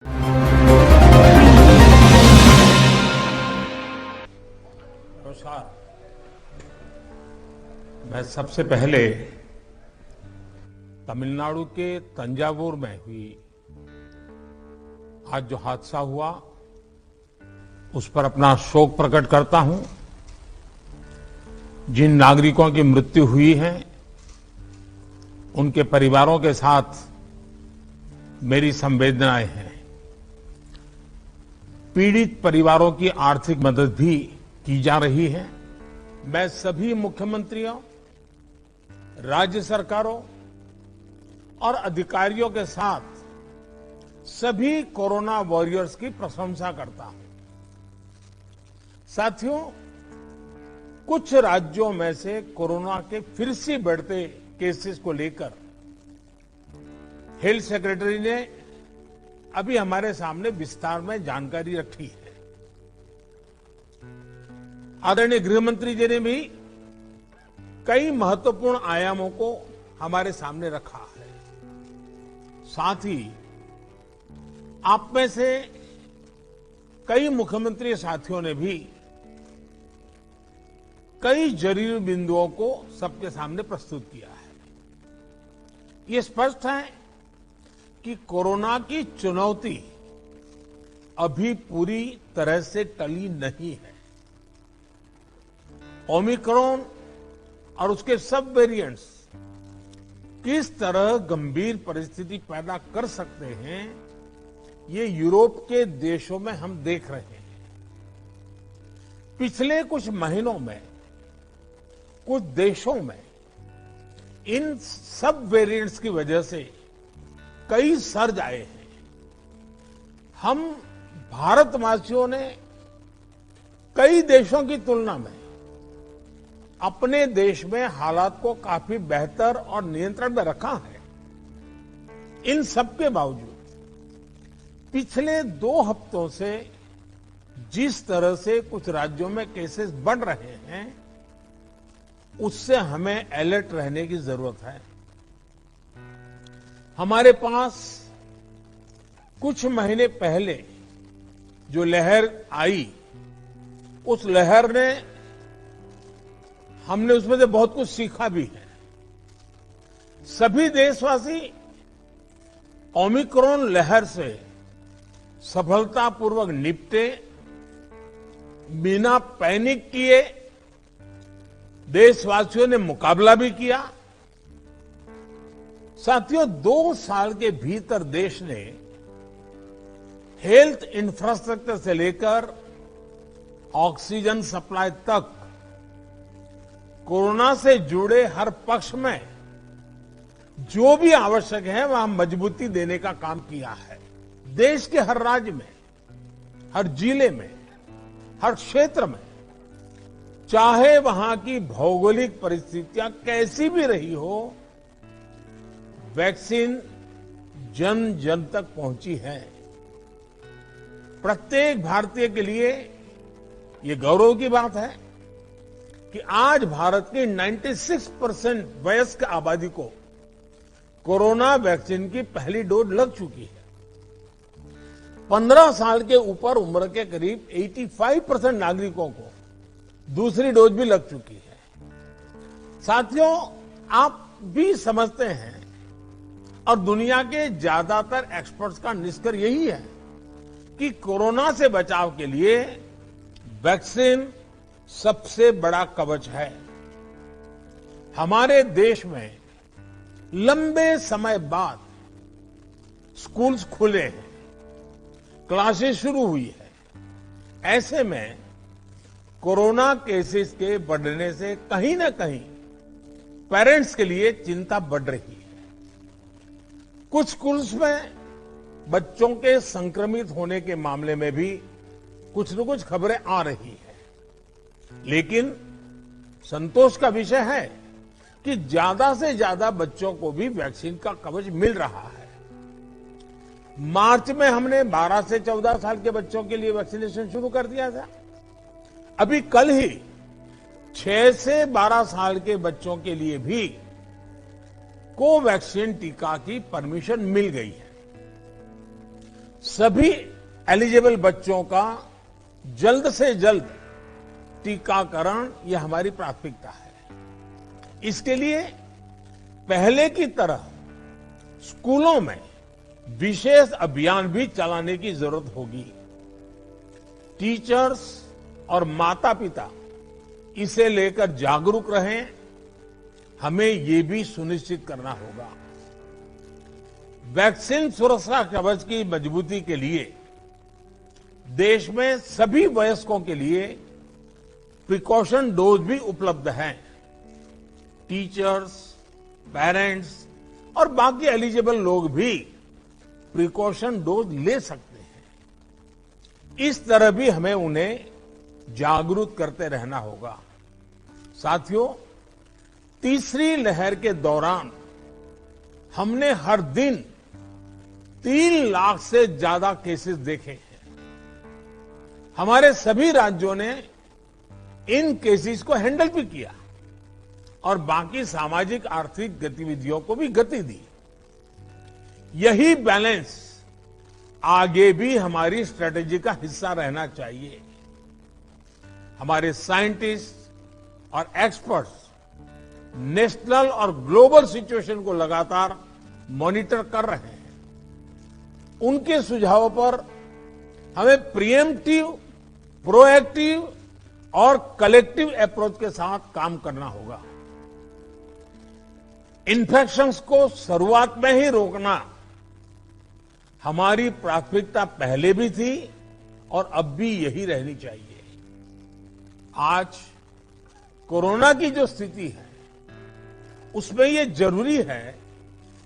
नमस्कार। मैं सबसे पहले तमिलनाडु के तंजावुर में हुई आज जो हादसा हुआ उस पर अपना शोक प्रकट करता हूं। जिन नागरिकों की मृत्यु हुई है उनके परिवारों के साथ मेरी संवेदनाएं हैं। पीड़ित परिवारों की आर्थिक मदद भी की जा रही है। मैं सभी मुख्यमंत्रियों, राज्य सरकारों और अधिकारियों के साथ सभी कोरोना वॉरियर्स की प्रशंसा करता हूं। साथियों, कुछ राज्यों में से कोरोना के फिर से बढ़ते केसेस को लेकर हेल्थ सेक्रेटरी ने अभी हमारे सामने विस्तार में जानकारी रखी है। आदरणीय गृह मंत्री जी ने भी कई महत्वपूर्ण आयामों को हमारे सामने रखा है। साथ ही आप में से कई मुख्यमंत्री साथियों ने भी कई जरूरी बिंदुओं को सबके सामने प्रस्तुत किया है। ये स्पष्ट है कि कोरोना की चुनौती अभी पूरी तरह से टली नहीं है। ओमिक्रॉन और उसके सब वेरिएंट्स किस तरह गंभीर परिस्थिति पैदा कर सकते हैं, ये यूरोप के देशों में हम देख रहे हैं। पिछले कुछ महीनों में कुछ देशों में इन सब वेरिएंट्स की वजह से कई सर्ज आए हैं। हम भारतवासियों ने कई देशों की तुलना में अपने देश में हालात को काफी बेहतर और नियंत्रण में रखा है। इन सब के बावजूद पिछले 2 हफ्तों से जिस तरह से कुछ राज्यों में केसेस बढ़ रहे हैं, उससे हमें अलर्ट रहने की जरूरत है। हमारे पास कुछ महीने पहले जो लहर आई, उस लहर ने हमने उसमें से बहुत कुछ सीखा भी है। सभी देशवासी ओमिक्रॉन लहर से सफलतापूर्वक निपटे, बिना पैनिक किए देशवासियों ने मुकाबला भी किया। साथियों, 2 साल के भीतर देश ने हेल्थ इंफ्रास्ट्रक्चर से लेकर ऑक्सीजन सप्लाई तक कोरोना से जुड़े हर पक्ष में जो भी आवश्यक है वहां मजबूती देने का काम किया है। देश के हर राज्य में, हर जिले में, हर क्षेत्र में, चाहे वहां की भौगोलिक परिस्थितियां कैसी भी रही हो, वैक्सीन जन जन तक पहुंची है। प्रत्येक भारतीय के लिए ये गौरव की बात है कि आज भारत की 96% वयस्क आबादी को कोरोना वैक्सीन की पहली डोज लग चुकी है। 15 साल के ऊपर उम्र के करीब 85% नागरिकों को दूसरी डोज भी लग चुकी है। साथियों, आप भी समझते हैं और दुनिया के ज्यादातर एक्सपर्ट्स का निष्कर्ष यही है कि कोरोना से बचाव के लिए वैक्सीन सबसे बड़ा कवच है। हमारे देश में लंबे समय बाद स्कूल्स खुले हैं, क्लासेस शुरू हुई है। ऐसे में कोरोना केसेस के बढ़ने से कहीं ना कहीं पेरेंट्स के लिए चिंता बढ़ रही है। कुछ स्कूल्स में बच्चों के संक्रमित होने के मामले में भी कुछ न कुछ खबरें आ रही है। लेकिन संतोष का विषय है कि ज्यादा से ज्यादा बच्चों को भी वैक्सीन का कवच मिल रहा है। मार्च में हमने 12 से 14 साल के बच्चों के लिए वैक्सीनेशन शुरू कर दिया था। अभी कल ही 6 से 12 साल के बच्चों के लिए भी कोवैक्सीन टीका की परमिशन मिल गई है। सभी एलिजिबल बच्चों का जल्द से जल्द टीकाकरण ये हमारी प्राथमिकता है। इसके लिए पहले की तरह स्कूलों में विशेष अभियान भी चलाने की जरूरत होगी। टीचर्स और माता पिता इसे लेकर जागरूक रहें, हमें ये भी सुनिश्चित करना होगा। वैक्सीन सुरक्षा कवच की मजबूती के लिए देश में सभी वयस्कों के लिए प्रिकॉशन डोज भी उपलब्ध हैं। टीचर्स, पेरेंट्स और बाकी एलिजिबल लोग भी प्रिकॉशन डोज ले सकते हैं। इस तरह भी हमें उन्हें जागरूक करते रहना होगा। साथियों, तीसरी लहर के दौरान हमने हर दिन 3 लाख से ज्यादा केसेस देखे हैं। हमारे सभी राज्यों ने इन केसेस को हैंडल भी किया और बाकी सामाजिक आर्थिक गतिविधियों को भी गति दी। यही बैलेंस आगे भी हमारी स्ट्रेटेजी का हिस्सा रहना चाहिए। हमारे साइंटिस्ट और एक्सपर्ट्स नेशनल और ग्लोबल सिचुएशन को लगातार मॉनिटर कर रहे हैं। उनके सुझावों पर हमें प्रिएम्प्टिव, प्रोएक्टिव और कलेक्टिव अप्रोच के साथ काम करना होगा। इन्फेक्शंस को शुरुआत में ही रोकना हमारी प्राथमिकता पहले भी थी और अब भी यही रहनी चाहिए। आज कोरोना की जो स्थिति है उसमें ये जरूरी है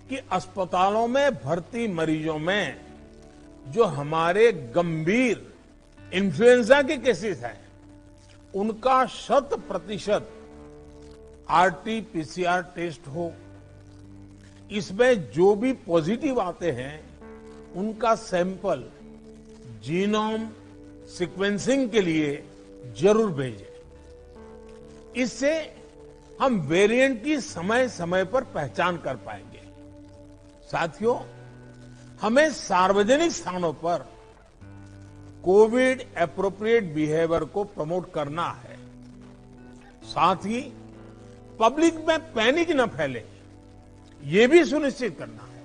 कि अस्पतालों में भर्ती मरीजों में जो हमारे गंभीर इन्फ्लुएंजा के केसेस हैं उनका 100% आरटी-पीसीआर टेस्ट हो। इसमें जो भी पॉजिटिव आते हैं उनका सैंपल जीनोम सीक्वेंसिंग के लिए जरूर भेजें। इससे हम वेरिएंट की समय समय पर पहचान कर पाएंगे। साथियों, हमें सार्वजनिक स्थानों पर कोविड एप्रोप्रिएट बिहेवियर को प्रमोट करना है। साथ ही पब्लिक में पैनिक न फैले, ये भी सुनिश्चित करना है।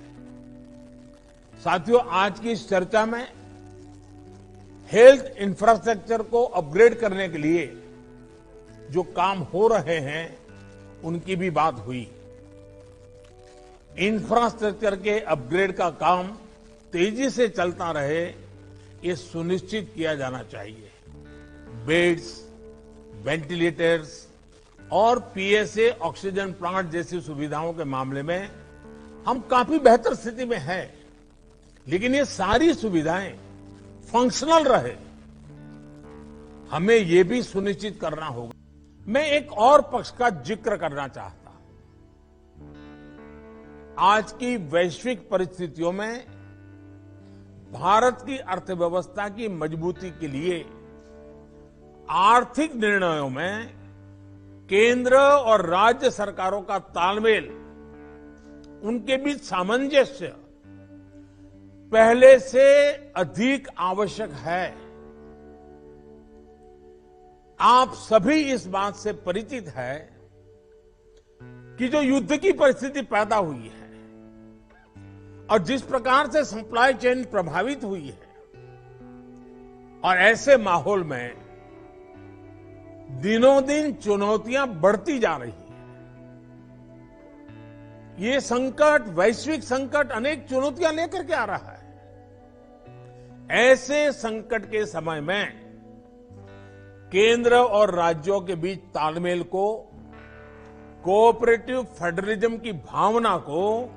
साथियों, आज की इस चर्चा में हेल्थ इंफ्रास्ट्रक्चर को अपग्रेड करने के लिए जो काम हो रहे हैं उनकी भी बात हुई। इंफ्रास्ट्रक्चर के अपग्रेड का काम तेजी से चलता रहे, ये सुनिश्चित किया जाना चाहिए। बेड्स, वेंटिलेटर्स और पीएसए ऑक्सीजन प्लांट जैसी सुविधाओं के मामले में हम काफी बेहतर स्थिति में हैं, लेकिन ये सारी सुविधाएं फंक्शनल रहे, हमें ये भी सुनिश्चित करना होगा। मैं एक और पक्ष का जिक्र करना चाहता हूं। आज की वैश्विक परिस्थितियों में भारत की अर्थव्यवस्था की मजबूती के लिए आर्थिक निर्णयों में केंद्र और राज्य सरकारों का तालमेल, उनके बीच सामंजस्य पहले से अधिक आवश्यक है। आप सभी इस बात से परिचित है कि जो युद्ध की परिस्थिति पैदा हुई है और जिस प्रकार से सप्लाई चेन प्रभावित हुई है, और ऐसे माहौल में दिनों दिन चुनौतियां बढ़ती जा रही हैं। ये संकट, वैश्विक संकट, अनेक चुनौतियां लेकर के आ रहा है। ऐसे संकट के समय में केंद्र और राज्यों के बीच तालमेल को, कोऑपरेटिव फेडरलिज्म की भावना को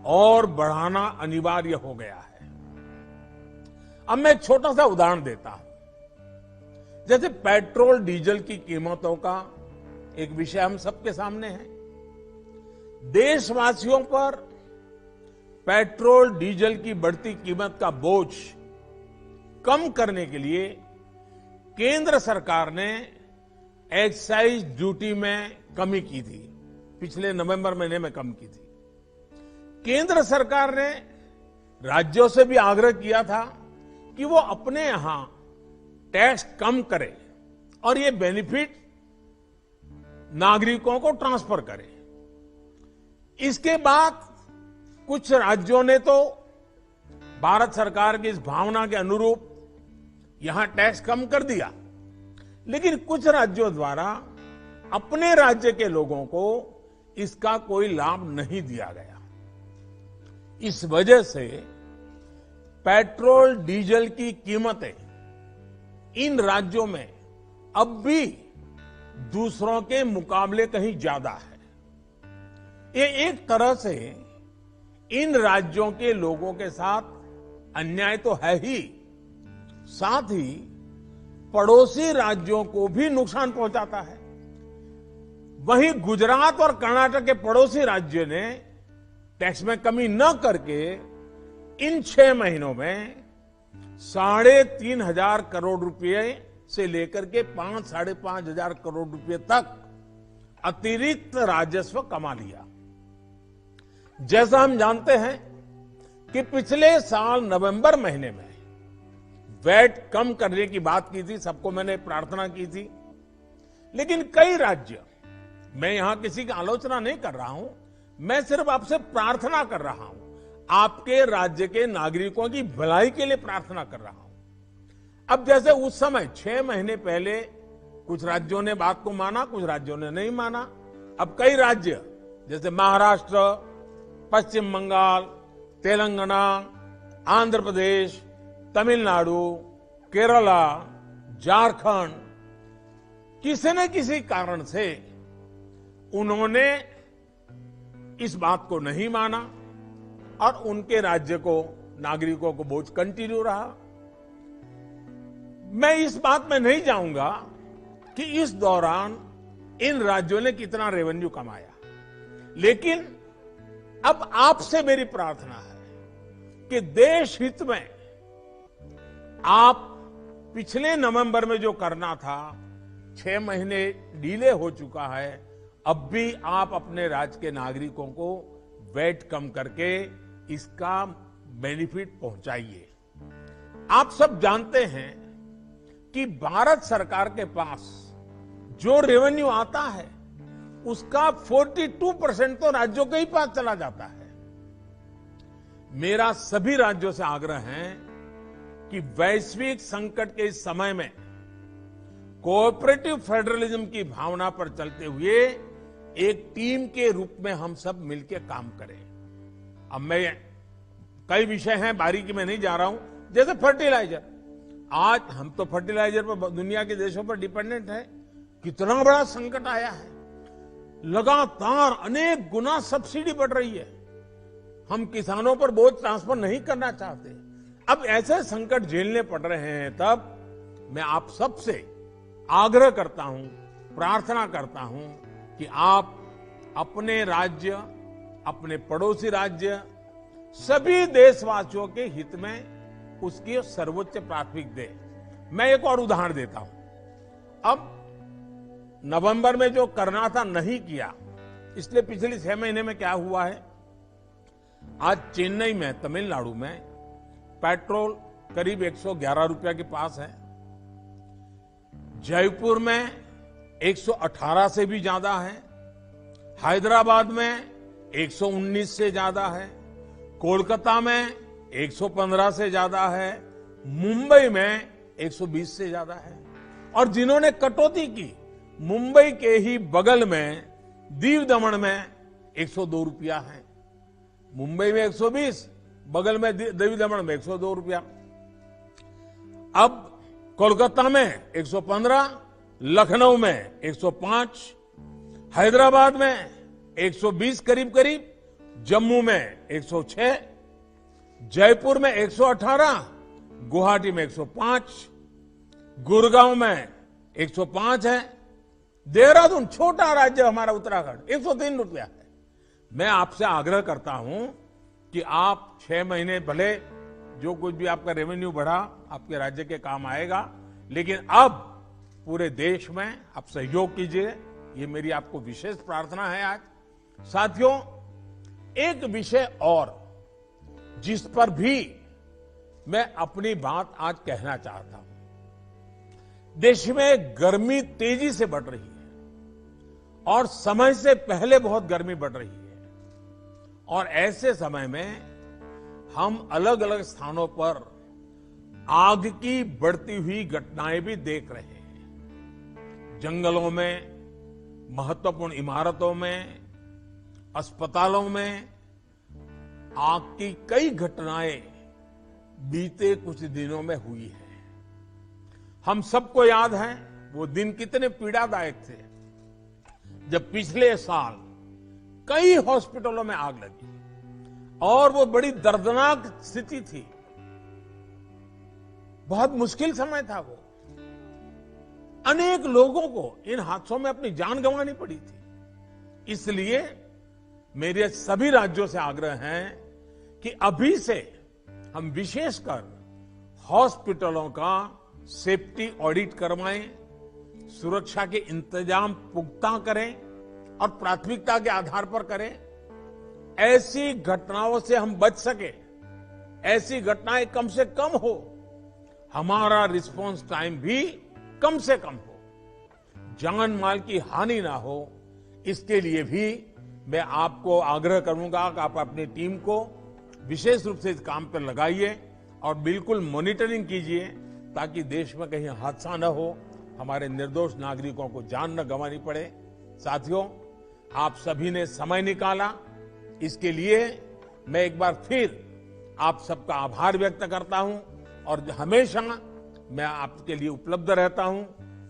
और बढ़ाना अनिवार्य हो गया है। अब मैं एक छोटा सा उदाहरण देता हूं। जैसे पेट्रोल डीजल की कीमतों का एक विषय हम सबके सामने है। देशवासियों पर पेट्रोल डीजल की बढ़ती कीमत का बोझ कम करने के लिए केंद्र सरकार ने एक्साइज ड्यूटी में कमी की थी। पिछले नवंबर महीने में कम की थी। केंद्र सरकार ने राज्यों से भी आग्रह किया था कि वो अपने यहां टैक्स कम करें और ये बेनिफिट नागरिकों को ट्रांसफर करें। इसके बाद कुछ राज्यों ने तो भारत सरकार की इस भावना के अनुरूप यहां टैक्स कम कर दिया, लेकिन कुछ राज्यों द्वारा अपने राज्य के लोगों को इसका कोई लाभ नहीं दिया गया। इस वजह से पेट्रोल डीजल की कीमतें इन राज्यों में अब भी दूसरों के मुकाबले कहीं ज्यादा है। ये एक तरह से इन राज्यों के लोगों के साथ अन्याय तो है ही, साथ ही पड़ोसी राज्यों को भी नुकसान पहुंचाता है। वहीं गुजरात और कर्नाटक के पड़ोसी राज्य ने टैक्स में कमी न करके इन 6 महीनों में 3,500 करोड़ रुपए से लेकर के 5,000-5,500 करोड़ रुपए तक अतिरिक्त राजस्व कमा लिया। जैसा हम जानते हैं कि पिछले साल नवंबर महीने में वैट कम करने की बात की थी, सबको मैंने प्रार्थना की थी, लेकिन कई राज्य, मैं यहां किसी की आलोचना नहीं कर रहा हूं, मैं सिर्फ आपसे प्रार्थना कर रहा हूं, आपके राज्य के नागरिकों की भलाई के लिए प्रार्थना कर रहा हूं। अब जैसे उस समय 6 महीने पहले कुछ राज्यों ने बात को माना, कुछ राज्यों ने नहीं माना। अब कई राज्य जैसे महाराष्ट्र, पश्चिम बंगाल, तेलंगाना, आंध्र प्रदेश, तमिलनाडु, केरला, झारखंड, किसी न किसी कारण से उन्होंने इस बात को नहीं माना और उनके राज्य को, नागरिकों को बोझ कंटिन्यू रहा। मैं इस बात में नहीं जाऊंगा कि इस दौरान इन राज्यों ने कितना रेवेन्यू कमाया, लेकिन अब आपसे मेरी प्रार्थना है कि देश हित में आप पिछले नवंबर में जो करना था, 6 महीने डिले हो चुका है, अब भी आप अपने राज्य के नागरिकों को वैट कम करके इसका बेनिफिट पहुंचाइए। आप सब जानते हैं कि भारत सरकार के पास जो रेवेन्यू आता है उसका 42% तो राज्यों के ही पास चला जाता है। मेरा सभी राज्यों से आग्रह है कि वैश्विक संकट के इस समय में कोऑपरेटिव फेडरलिज्म की भावना पर चलते हुए एक टीम के रूप में हम सब मिलकर काम करें। अब मैं कई विषय हैं, बारीकी में नहीं जा रहा हूं, जैसे फर्टिलाइजर। आज हम तो फर्टिलाइजर पर दुनिया के देशों पर डिपेंडेंट है। कितना बड़ा संकट आया है, लगातार अनेक गुना सब्सिडी बढ़ रही है। हम किसानों पर बोझ ट्रांसफर नहीं करना चाहते। अब ऐसे संकट झेलने पड़ रहे हैं, तब मैं आप सबसे आग्रह करता हूं, प्रार्थना करता हूं कि आप अपने राज्य, अपने पड़ोसी राज्य, सभी देशवासियों के हित में उसकी सर्वोच्च प्राथमिकता दें। मैं एक और उदाहरण देता हूं। अब नवंबर में जो करना था नहीं किया, इसलिए पिछले 6 महीने में क्या हुआ है, आज चेन्नई में, तमिलनाडु में पेट्रोल करीब 111 रुपया के पास है। जयपुर में 118 से भी ज्यादा है। हैदराबाद में 119 से ज्यादा है। कोलकाता में 115 से ज्यादा है। मुंबई में 120 से ज्यादा है। और जिन्होंने कटौती की, मुंबई के ही बगल में दीव दमन में 102 रुपया है। मुंबई में 120, बगल में दीव दमन में 102 रुपया। अब कोलकाता में 115, लखनऊ में 105, हैदराबाद में 120 करीब करीब, जम्मू में 106, जयपुर में 118, गुवाहाटी में 105, गुड़गांव में 105 है। देहरादून, छोटा राज्य हमारा उत्तराखंड, 103 रुपया है। मैं आपसे आग्रह करता हूं कि आप 6 महीने भले जो कुछ भी आपका रेवेन्यू बढ़ा आपके राज्य के काम आएगा, लेकिन अब पूरे देश में आप सहयोग कीजिए। ये मेरी आपको विशेष प्रार्थना है। आज साथियों, एक विषय और जिस पर भी मैं अपनी बात आज कहना चाहता हूं। देश में गर्मी तेजी से बढ़ रही है और समय से पहले बहुत गर्मी बढ़ रही है और ऐसे समय में हम अलग अलग स्थानों पर आग की बढ़ती हुई घटनाएं भी देख रहे हैं। जंगलों में, महत्वपूर्ण इमारतों में, अस्पतालों में आग की कई घटनाएं बीते कुछ दिनों में हुई है। हम सबको याद है वो दिन कितने पीड़ादायक थे जब पिछले साल कई हॉस्पिटलों में आग लगी और वो बड़ी दर्दनाक स्थिति थी। बहुत मुश्किल समय था वो। अनेक लोगों को इन हादसों में अपनी जान गंवानी पड़ी थी। इसलिए मेरे सभी राज्यों से आग्रह है कि अभी से हम विशेषकर हॉस्पिटलों का सेफ्टी ऑडिट करवाएं, सुरक्षा के इंतजाम पुख्ता करें और प्राथमिकता के आधार पर करें। ऐसी घटनाओं से हम बच सके, ऐसी घटनाएं कम से कम हो, हमारा रिस्पांस टाइम भी कम से कम हो, जान माल की हानि ना हो, इसके लिए भी मैं आपको आग्रह करूंगा कि आप अपनी टीम को विशेष रूप से इस काम पर लगाइए और बिल्कुल मॉनिटरिंग कीजिए ताकि देश में कहीं हादसा न हो, हमारे निर्दोष नागरिकों को जान न गंवानी पड़े। साथियों, आप सभी ने समय निकाला, इसके लिए मैं एक बार फिर आप सबका आभार व्यक्त करता हूं और हमेशा मैं आपके लिए उपलब्ध रहता हूं।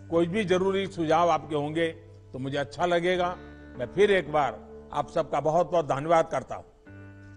कोई भी जरूरी सुझाव आपके होंगे तो मुझे अच्छा लगेगा। मैं फिर एक बार आप सबका बहुत बहुत धन्यवाद करता हूं।